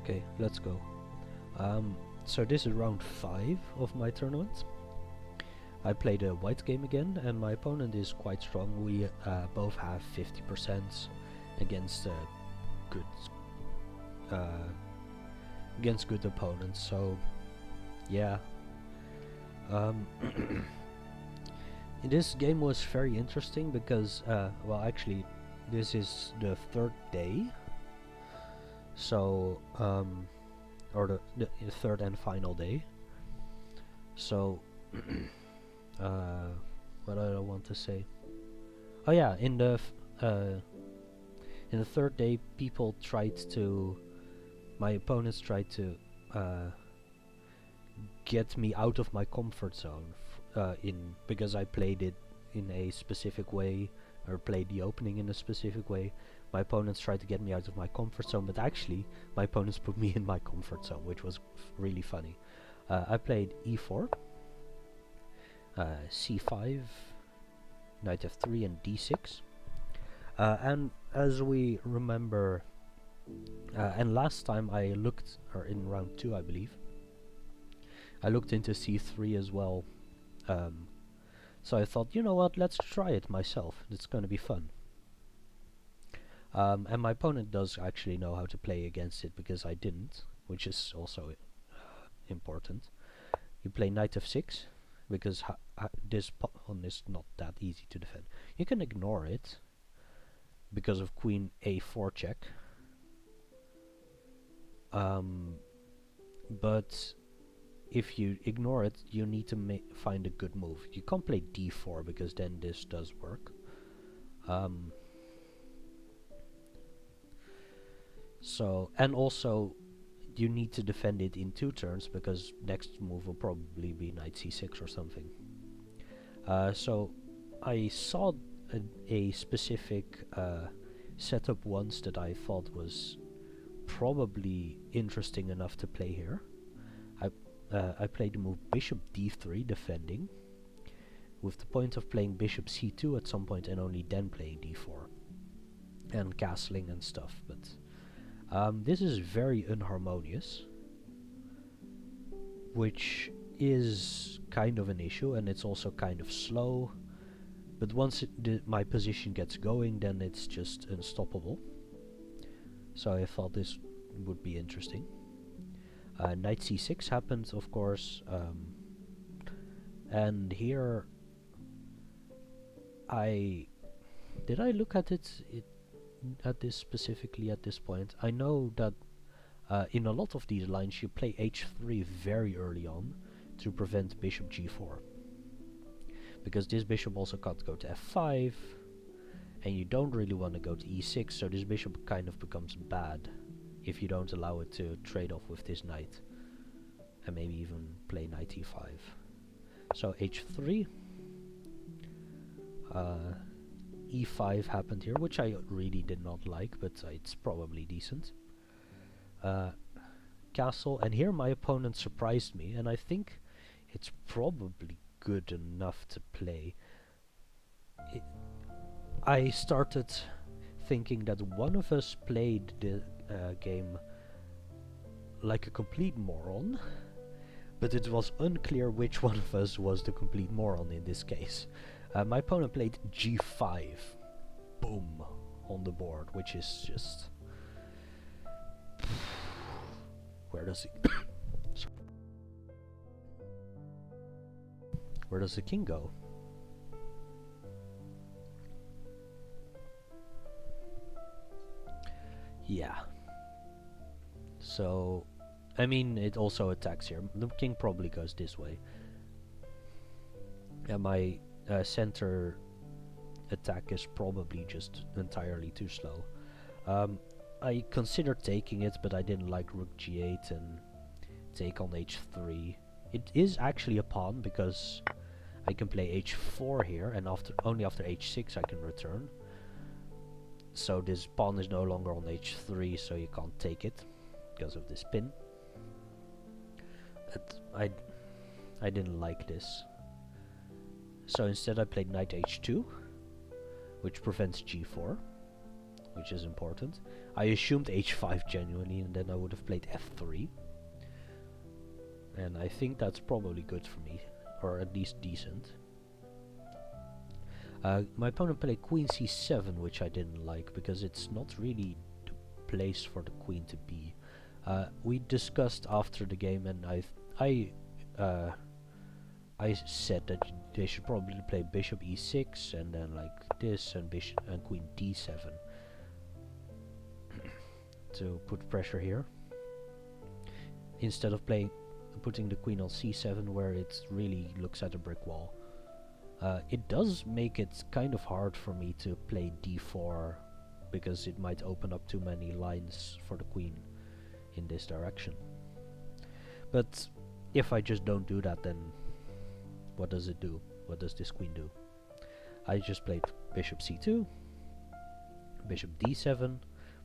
Okay, let's go. So this is round 5 of my tournament. I played a white game again, and my opponent is quite strong. We both have 50% against good uh, against good opponents. So yeah, this game was very interesting because well, actually, this is the third day. So or the third and final day. So what do I want to say? Oh yeah, in the third day, my opponents tried to get me out of my comfort zone. Because I played it in a specific way, or played the opening in a specific way. My opponents tried to get me out of my comfort zone, but actually, my opponents put me in my comfort zone, which was really funny. I played e4, c5, knight f3, and d6. And as we remember, and last time I looked, or in round 2 I believe, I looked into c3 as well. So I thought, you know what, let's try it myself. It's going to be fun. And my opponent does actually know how to play against it because I didn't, which is also important. You play knight f6 because this pawn is not that easy to defend. You can ignore it because of queen a4 check. But if you ignore it, you need to find a good move. You can't play d4 because then this does work. So, and also you need to defend it in 2 turns because next move will probably be knight c6 or something. So I saw a specific setup once that I thought was probably interesting enough to play here. I played the move bishop d3 defending, with the point of playing bishop c2 at some point and only then playing d4 and castling and stuff. But this is very unharmonious, which is kind of an issue, and it's also kind of slow. But once my position gets going, then it's just unstoppable. So I thought this would be interesting. Knight c6 happened, of course, and here did I look at it at this specifically at this point? I know that in a lot of these lines you play h3 very early on to prevent bishop g4, because this bishop also can't go to f5, and you don't really want to go to e6, so this bishop kind of becomes bad if you don't allow it to trade off with this knight, and maybe even play knight e5. So h3, e5 happened here, which I really did not like, but it's probably decent. Castle, and here my opponent surprised me, and I think it's probably good enough to play. I started thinking that one of us played the game like a complete moron, but it was unclear which one of us was the complete moron in this case. My opponent played g5, boom, on the board, which is just... Where does he... Sorry. Where does the king go? Yeah. So, I mean, it also attacks here. The king probably goes this way. And my center attack is probably just entirely too slow. I considered taking it, but I didn't like rook g8 and take on h3. It is actually a pawn, because I can play h4 here, and only after h6 I can return. So this pawn is no longer on h3, so you can't take it because of this pin. But I didn't like this. So instead I played knight h2, which prevents g4, which is important. I assumed h5 genuinely, and then I would have played f3. And I think that's probably good for me, or at least decent. My opponent played queen c7, which I didn't like, because it's not really the place for the queen to be. We discussed after the game, and I said that they should probably play bishop e6, and then like this, and bishop and queen d7 to put pressure here, instead of putting the queen on c7, where it really looks at a brick wall. It does make it kind of hard for me to play d4, because it might open up too many lines for the queen in this direction. But if I just don't do that, then what does it do? What does this queen do? I just played bishop c2, bishop d7.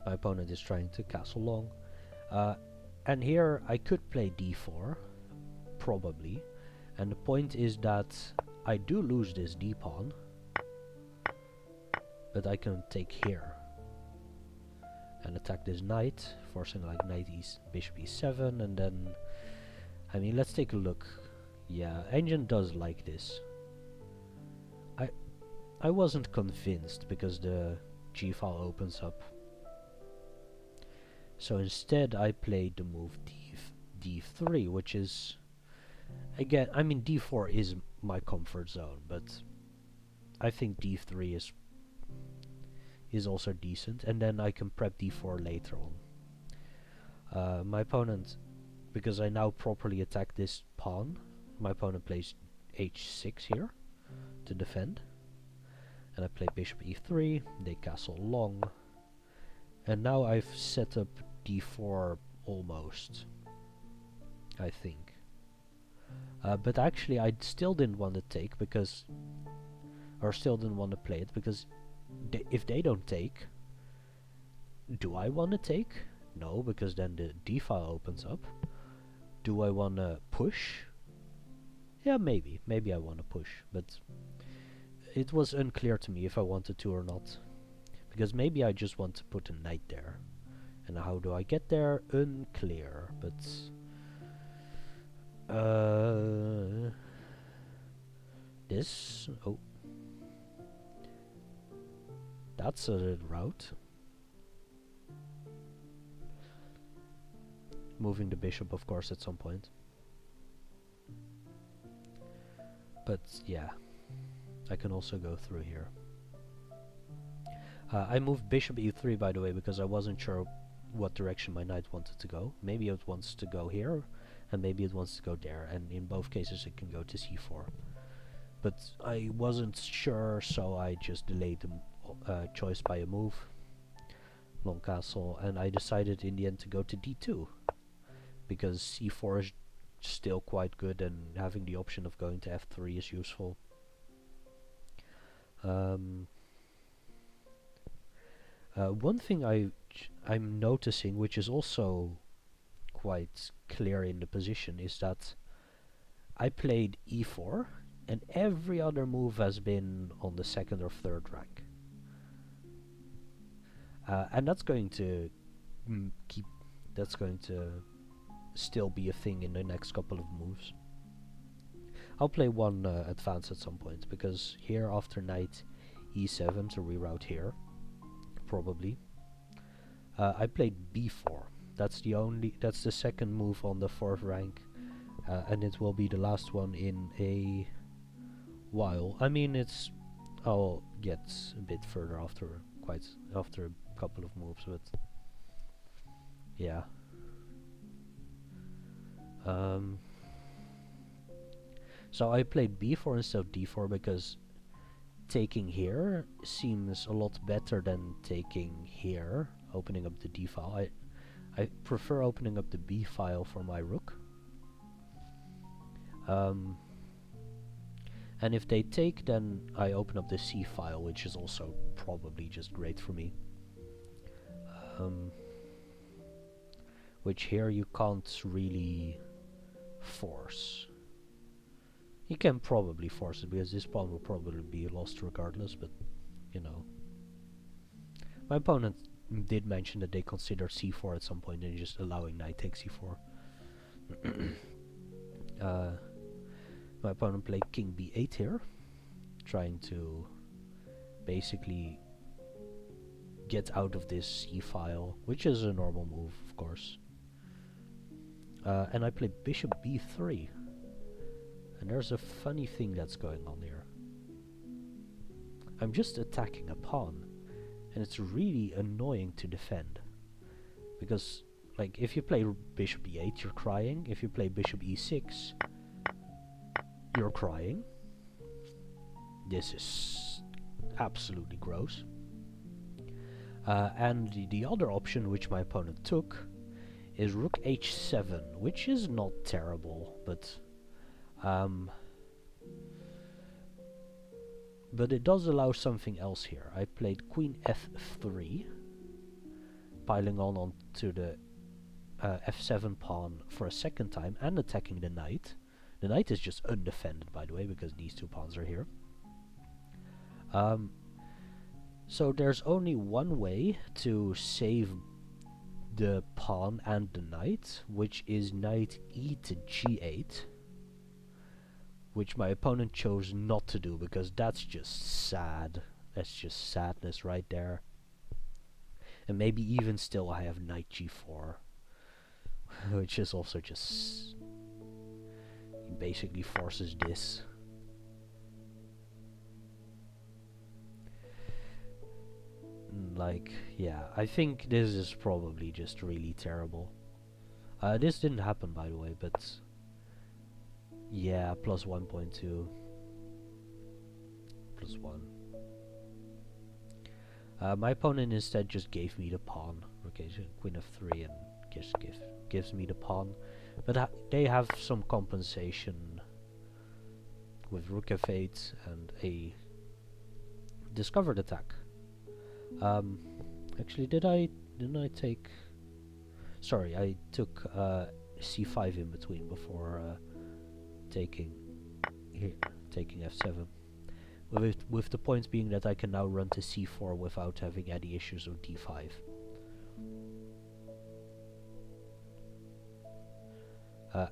My opponent is trying to castle long. And here I could play d4, probably. And the point is that I do lose this d-pawn, but I can take here and attack this knight, forcing like knight bishop e7, and then, I mean, let's take a look. Yeah, Engine does like this. I wasn't convinced, because the g-file opens up. So instead I played the move d3, which is, again, I mean, d4 is my comfort zone, but I think d3 is also decent, and then I can prep d4 later on. My opponent, because I now properly attack this pawn, my opponent plays h6 here to defend, and I play bishop e3, they castle long, and now I've set up d4 almost, I think. But actually I still didn't want to take, because, or still didn't want to play it, because if they don't take, do I want to take? No, because then the d-file opens up. Do I want to push? Yeah, maybe I want to push, but it was unclear to me if I wanted to or not, because maybe I just want to put a knight there, and how do I get there? Unclear. But this, oh, that's a route. Moving the bishop, of course, at some point. But yeah, I can also go through here. I moved bishop e3, by the way, because I wasn't sure what direction my knight wanted to go. Maybe it wants to go here, and maybe it wants to go there, and in both cases it can go to c4. But I wasn't sure, so I just delayed the choice by a move, long castle, and I decided in the end to go to d2, because c4 is still quite good, and having the option of going to f3 is useful. One thing I'm noticing, which is also quite clear in the position, is that I played e4, and every other move has been on the second or third rank. And that's going to that's going to still be a thing in the next couple of moves. I'll play one advance at some point, because here after knight e7 to reroute here, probably. I played b4. That's the second move on the fourth rank, and it will be the last one in a while. I mean, I'll get a bit further after a couple of moves, but yeah. So I played b4 instead of d4, because taking here seems a lot better than taking here, opening up the d file. I prefer opening up the b file for my rook. And if they take, then I open up the c file, which is also probably just great for me. Which here you can't really force. You can probably force it, because this pawn will probably be lost regardless, but, you know. My opponent did mention that they considered c4 at some point and just allowing knight takes c4. My opponent played king b8 here, trying to basically get out of this c-file, which is a normal move, of course. And I played bishop b3. And there's a funny thing that's going on here. I'm just attacking a pawn, and it's really annoying to defend. Because, like, if you play bishop e8, you're crying. If you play bishop e6, you're crying. This is absolutely gross. And the other option which my opponent took is rook h7, which is not terrible, but it does allow something else here. I played queen f3, piling on onto the f7 pawn for a second time and attacking the knight. The knight is just undefended, by the way, because these two pawns are here. So there's only one way to save the pawn and the knight, which is knight e to g8, which my opponent chose not to do because that's just sad. That's just sadness right there. And maybe even still I have knight g4, which is also just... he basically forces this. Like, yeah, I think this is probably just really terrible. This didn't happen, by the way, but... yeah, plus 1.2. Plus 1. My opponent instead just gave me the pawn. Okay, so queen f3 and gives me the pawn. But they have some compensation with rook f8 and a discovered attack. Actually, didn't I take... sorry, I took c5 in between before taking f7. With the point being that I can now run to c4 without having any issues with d5.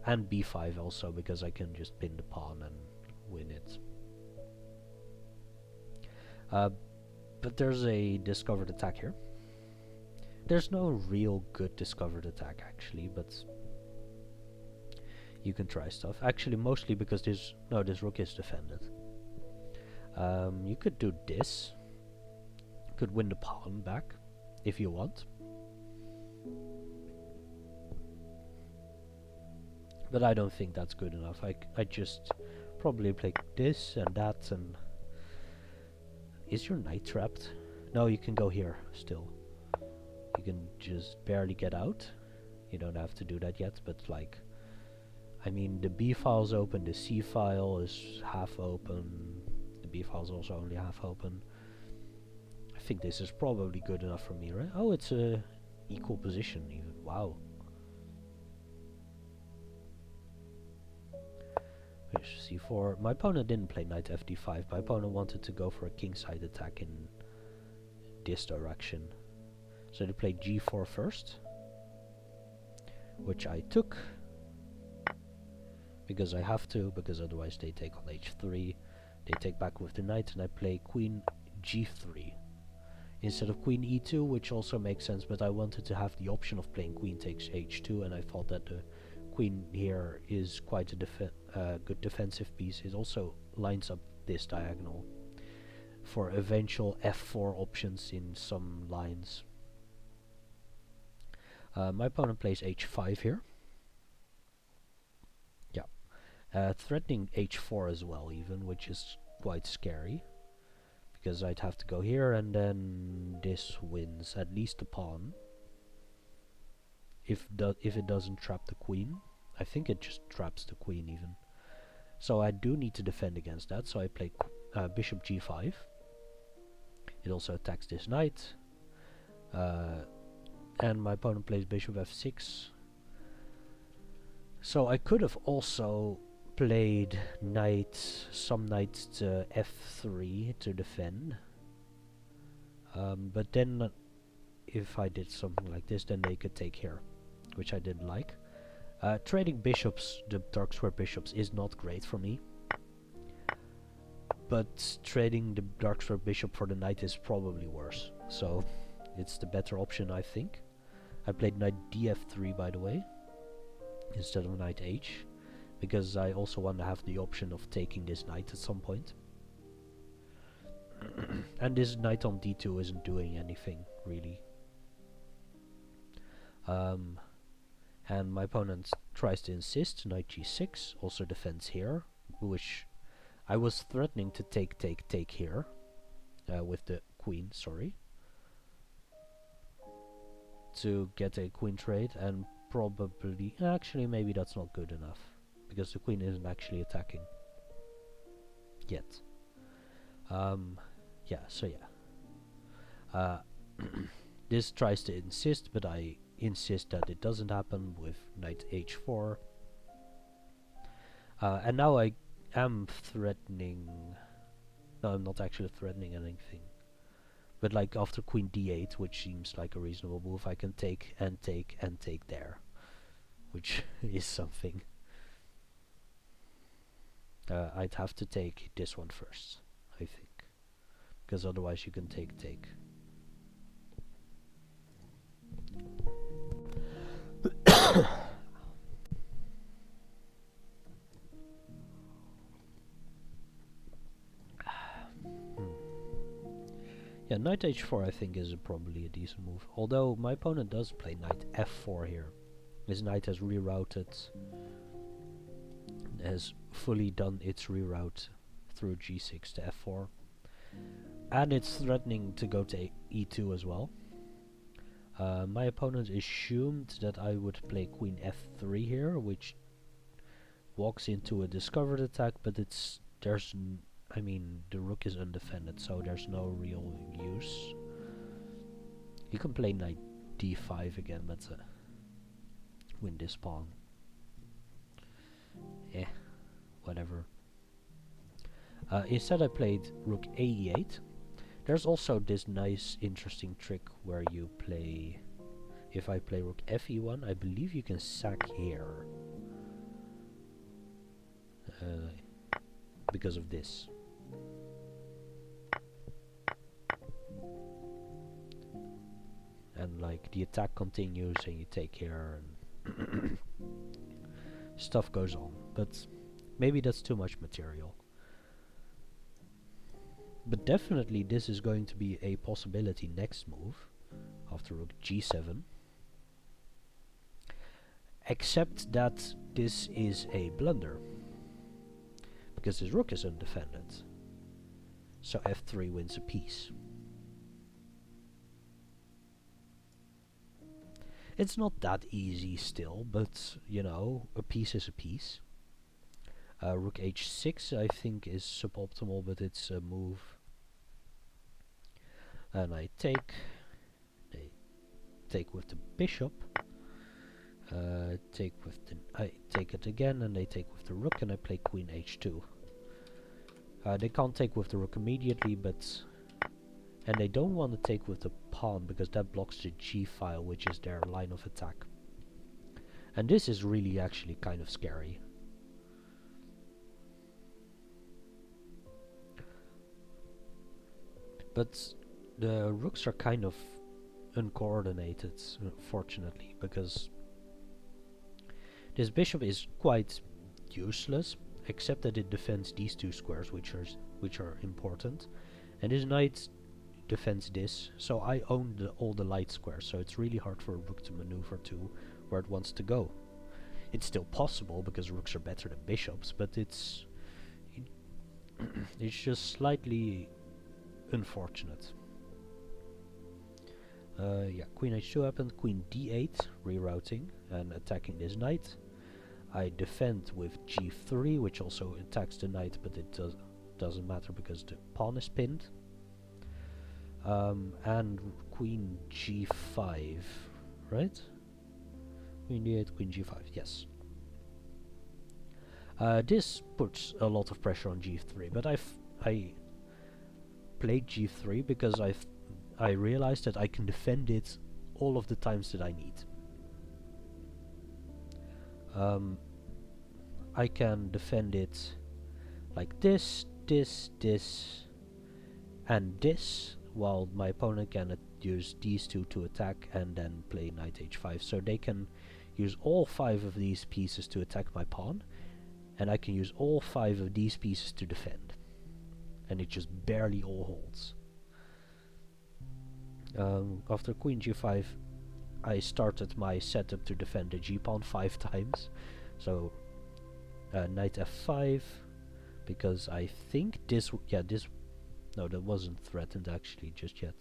And b5 also, because I can just pin the pawn and win it. But there's a discovered attack here. There's no real good discovered attack actually, but you can try stuff. Actually, mostly because this rook is defended. You could do this. You could win the pawn back if you want. But I don't think that's good enough. I just probably play this and that and... is your knight trapped? No, you can go here still. You can just barely get out. You don't have to do that yet, but like... I mean, the B file's open, the C file is half open, the B file's also only half open. I think this is probably good enough for me, right? Oh, it's a equal position even. Wow. C4. My opponent didn't play knight fd5. My opponent wanted to go for a kingside attack in this direction. So they played g4 first, which I took because I have to, because otherwise they take on h3. They take back with the knight, and I play queen g3 instead of queen e2, which also makes sense, but I wanted to have the option of playing queen takes h2, and I thought that the queen here is quite a good defensive piece. It also lines up this diagonal for eventual f4 options in some lines. My opponent plays h5 here. Yeah. Threatening h4 as well even, which is quite scary. Because I'd have to go here and then this wins at least the pawn. If it doesn't trap the queen. I think it just traps the queen even. So I do need to defend against that, so I play bishop g5. It also attacks this knight. And my opponent plays bishop f6. So I could have also played some knights to f3 to defend. But then if I did something like this, then they could take here, which I didn't like. Trading bishops, the dark square bishops, is not great for me. But trading the dark square bishop for the knight is probably worse. So it's the better option, I think. I played knight df3, by the way, instead of knight h, because I also want to have the option of taking this knight at some point. And this knight on d2 isn't doing anything, really. And my opponent tries to insist, knight g6, also defends here, which I was threatening to take here, with the queen, sorry, to get a queen trade, and probably, actually maybe that's not good enough, because the queen isn't actually attacking yet. Yeah, so yeah. This tries to insist, but I insist that it doesn't happen with knight h4. And now I am threatening... No, I'm not actually threatening anything. But like after queen d8, which seems like a reasonable move, I can take and take and take there. Which is something. I'd have to take this one first, I think. Because otherwise you can take. Yeah, knight h4 I think is probably a decent move. Although my opponent does play knight f4 here. His knight has rerouted, has fully done its reroute through g6 to f4. And it's threatening to go to e2 as well. My opponent assumed that I would play queen f3 here, which walks into a discovered attack, but I mean, the rook is undefended, so there's no real use. You can play knight d5 again, but win this pawn. Whatever. Instead I played rook a8. There's also this nice interesting trick where you play... If I play rook fe1, I believe you can sack here. Because of this. And like the attack continues and you take here and stuff goes on. But maybe that's too much material. But definitely this is going to be a possibility next move after rook g7. Except that this is a blunder, because his rook is undefended. So f3 wins a piece. It's not that easy still, but you know, a piece is a piece. Rook h6 I think is suboptimal, but it's a move. And I take. They take with the bishop. I take it again, and they take with the rook, and I play queen h2. They can't take with the rook immediately, and they don't want to take with the pawn because that blocks the g file, which is their line of attack. And this is really actually kind of scary. But the rooks are kind of uncoordinated, fortunately, because this bishop is quite useless, except that it defends these two squares, which are important, and this knight defends this, so I own all the light squares, so it's really hard for a rook to maneuver to where it wants to go. It's still possible because rooks are better than bishops, but it's just slightly unfortunate. Yeah, queen h2 happened, queen d8, rerouting and attacking this knight. I defend with g3, which also attacks the knight, but it doesn't matter because the pawn is pinned. And queen g5, right? Queen d8, queen g5, yes. This puts a lot of pressure on g3, but I played g3 because I I realized that I can defend it all of the times that I need. I can defend it like this, and this, while my opponent can use these two to attack and then play knight h5. So they can use all 5 of these pieces to attack my pawn, and I can use all 5 of these pieces to defend. And it just barely all holds. After queen g5, I started my setup to defend the g-pawn 5 times. So knight f5, because I think this, no, that wasn't threatened actually just yet.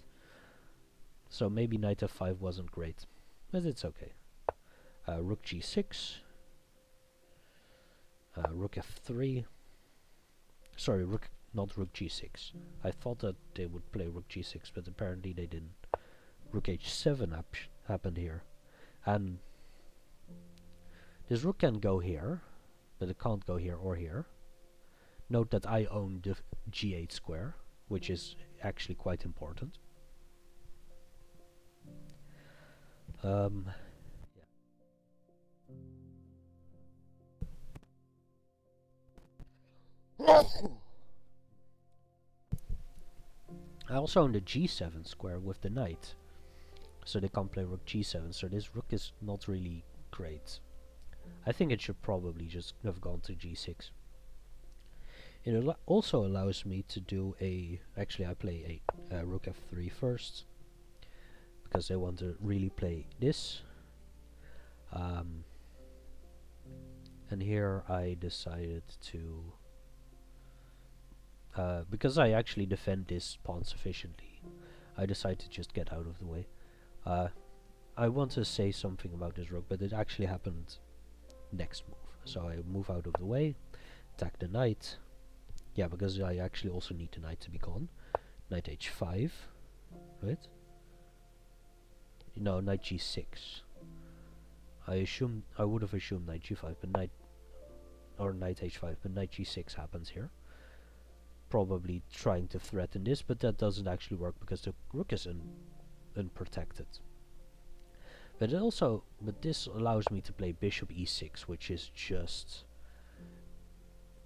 So maybe knight f5 wasn't great, but it's okay. Rook g6, rook f3. Sorry, not rook g6. I thought that they would play rook g6, but apparently they didn't. Rook h7 happened here, and this rook can go here, but it can't go here or here. Note that I own the g8 square, which is actually quite important. I also own the g7 square with the knight, so they can't play rook g7, so this rook is not really great. I think it should probably just have gone to g6. It also allows me to do actually I play a rook f3 first, because I want to really play this. And here I decided to, because I actually defend this pawn sufficiently, I decided to just get out of the way. I want to say something about this rook, but it actually happened next move. So I move out of the way, attack the knight. Yeah, because I actually also need the knight to be gone. Knight h5, right? No, knight g6. I would have assumed knight g5, but knight h5, but knight g6 happens here. Probably trying to threaten this, but that doesn't actually work because the rook is unprotected. But this allows me to play bishop e6, which is just...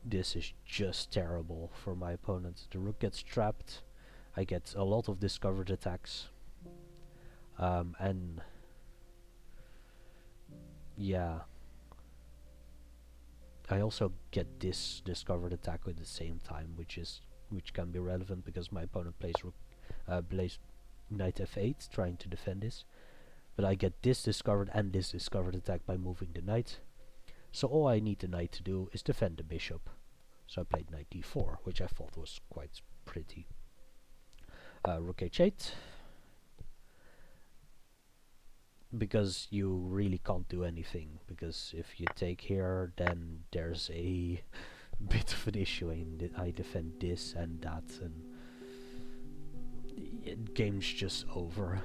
This is just terrible for my opponent. The rook gets trapped. I get a lot of discovered attacks. And... yeah. I also get this discovered attack at the same time, which can be relevant because my opponent plays knight f8, trying to defend this. But I get this discovered and this discovered attack by moving the knight. So all I need the knight to do is defend the bishop. So I played knight d4, which I thought was quite pretty. Rook h8. Because you really can't do anything, because if you take here, then there's a bit of an issue in I defend this and that, and game's just over.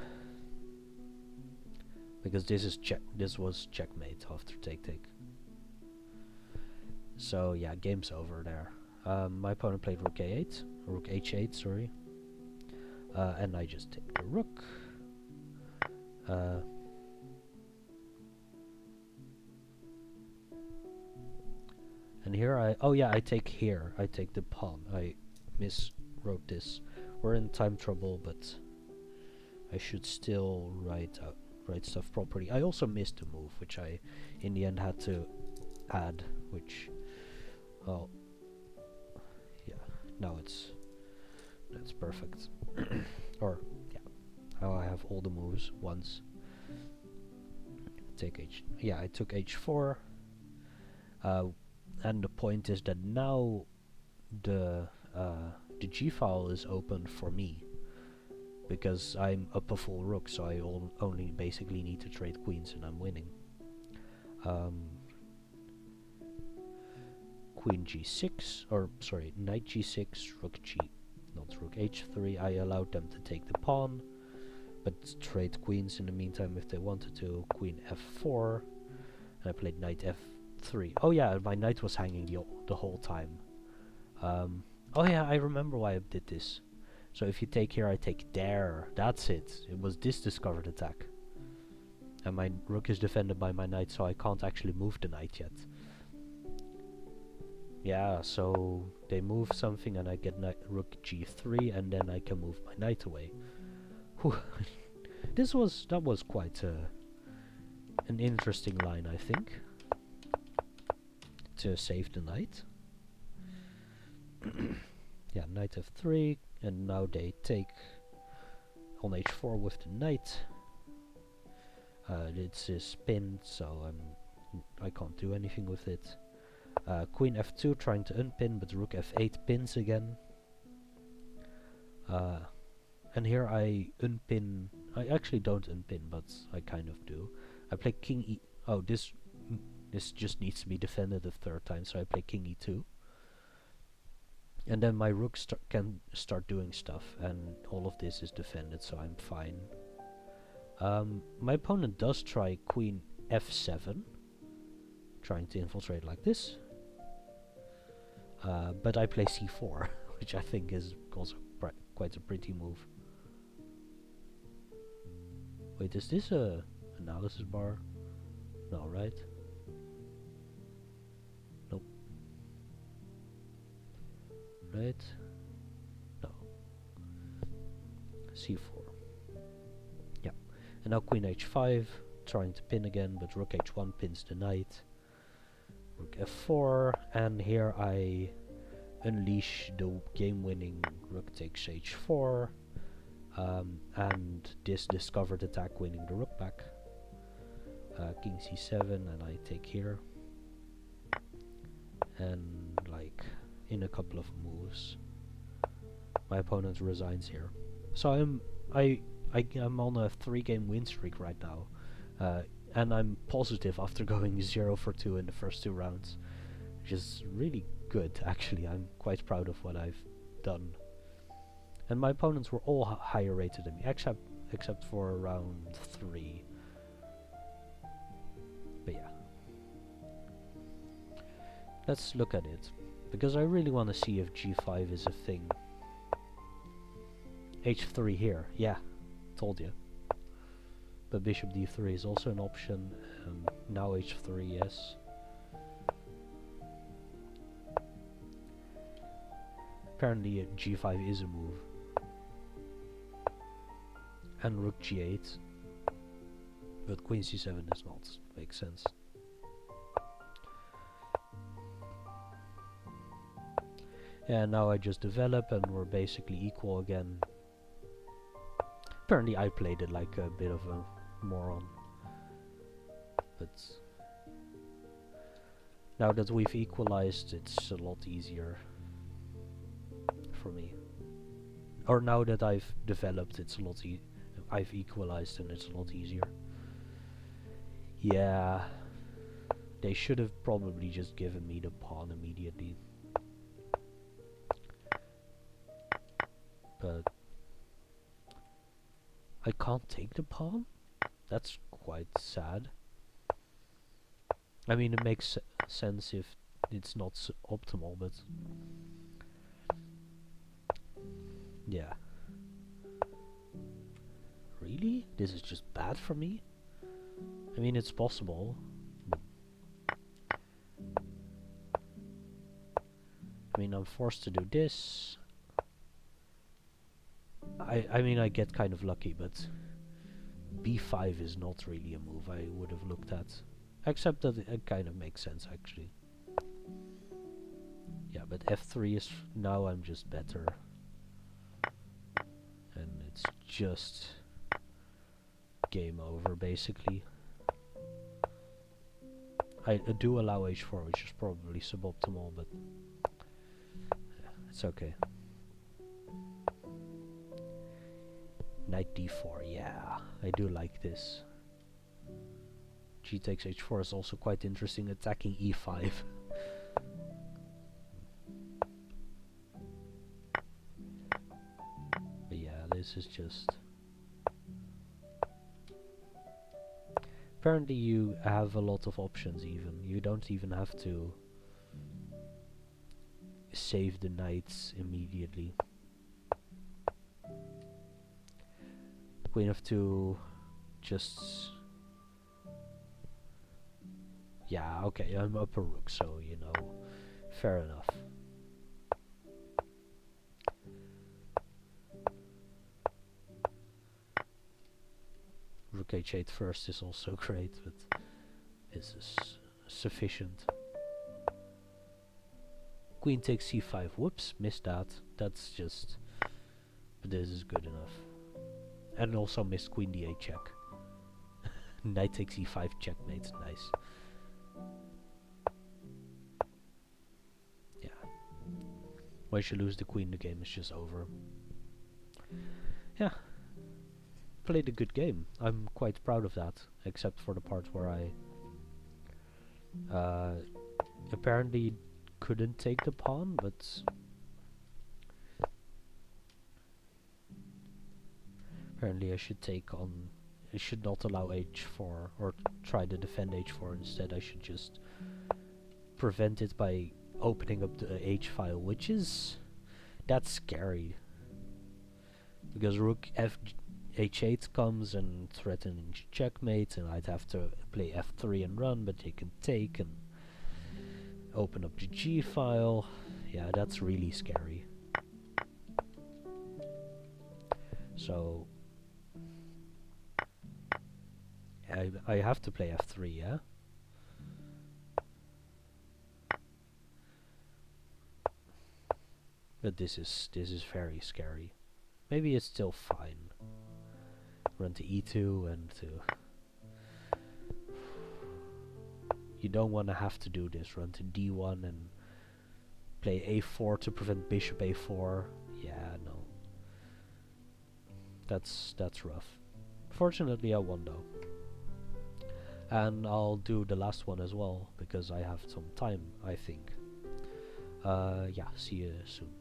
Because this was checkmate after take. So yeah, game's over there. My opponent played rook h8, sorry. And I just take the rook. And here I take the pawn. I miswrote this. We're in time trouble, but I should still write stuff properly. I also missed a move, which I in the end had to add, which, well, yeah, now that's perfect. Or yeah, now I have all the moves once. I took h4. And the point is that now the g file is open for me, because I'm up a full rook, so I only basically need to trade queens and I'm winning. Queen g6, or sorry, knight g6, rook h3. I allowed them to take the pawn, but trade queens in the meantime if they wanted to. Queen f4, and I played knight f3. Oh yeah, my knight was hanging the whole time. Oh yeah, I remember why I did this. So if you take here, I take there. That's it. It was this discovered attack. And my rook is defended by my knight, so I can't actually move the knight yet. Yeah, so they move something and I get rook g3 and then I can move my knight away. Whew. That was quite an interesting line, I think, to save the knight. Yeah, knight f3, and now they take on h4 with the knight. This is pinned, so I can't do anything with it. Queen f2 trying to unpin, but rook f8 pins again. And here I unpin. I actually don't unpin, but I kind of do. I play king e. Oh, this just needs to be defended a third time, so I play king e2. And then my rook can start doing stuff, and all of this is defended, so I'm fine. My opponent does try queen f7, trying to infiltrate like this. But I play c4, which I think is also quite a pretty move. Wait, is this a analysis bar? No, right? Nope. Right? No. c4. Yeah. And now queen h5, trying to pin again, but rook h1 pins the knight. Rook f4, and here I unleash the game-winning rook takes h4, and this discovered attack winning the rook back. King c7, and I take here, and like in a couple of moves, my opponent resigns here. So I'm on a 3-game win streak right now, and I'm positive after going 0 for 2 in the first 2 rounds, which is really good actually. I'm quite proud of what I've done. And my opponents were all higher rated than me, except for round 3. But yeah, let's look at it, because I really want to see if g5 is a thing. h3 here, yeah, told you. But bishop d3 is also an option. Now h3, yes. Apparently g5 is a move. And rook g8. But queen c7 is not. Makes sense. And now I just develop and we're basically equal again. Apparently I played it like a bit of a moron. But now that we've equalized, it's a lot easier for me. Or now that I've developed, it's a lot I've equalized and it's a lot easier. Yeah, they should have probably just given me the pawn immediately. But I can't take the pawn? That's quite sad. I mean, it makes sense if it's not optimal, but yeah. Really? This is just bad for me? I mean, it's possible. I mean, I'm forced to do this. I mean, I get kind of lucky, but b5 is not really a move I would have looked at. Except that it kind of makes sense, actually. Yeah, but f3 is... now I'm just better. And it's just... game over, basically. I do allow h4, which is probably suboptimal, but... yeah, it's okay. Knight d4, yeah, I do like this. G takes h4 is also quite interesting, attacking e5. But yeah, this is just... apparently you have a lot of options even. You don't even have to save the knights immediately. Queen f2, just... Yeah, okay, I'm up a rook, so, you know, fair enough. Rook h8 first is also great, but this is sufficient. Queen takes c5. Whoops, missed that. That's just... But this is good enough. And also missed queen d8 check. Knight takes e5 checkmate. Nice. Yeah. Once you lose the queen, the game is just over. Yeah. Played a good game. I'm quite proud of that. Except for the part where I... apparently couldn't take the pawn, but... Apparently I should take on... I should not allow h4, or try to defend h4 instead. I should just prevent it by opening up the h-file, which is... That's scary. Because rook h8 comes and threatens checkmate, and I'd have to play f3 and run, but they can take and open up the g-file. Yeah, that's really scary. So... I have to play f3, yeah? But this is very scary. Maybe it's still fine. Run to e2 and to... You don't want to have to do this. Run to d1 and play a4 to prevent bishop a4. Yeah, no. That's rough. Fortunately I won though. And I'll do the last one as well, because I have some time, I think. Yeah, see you soon.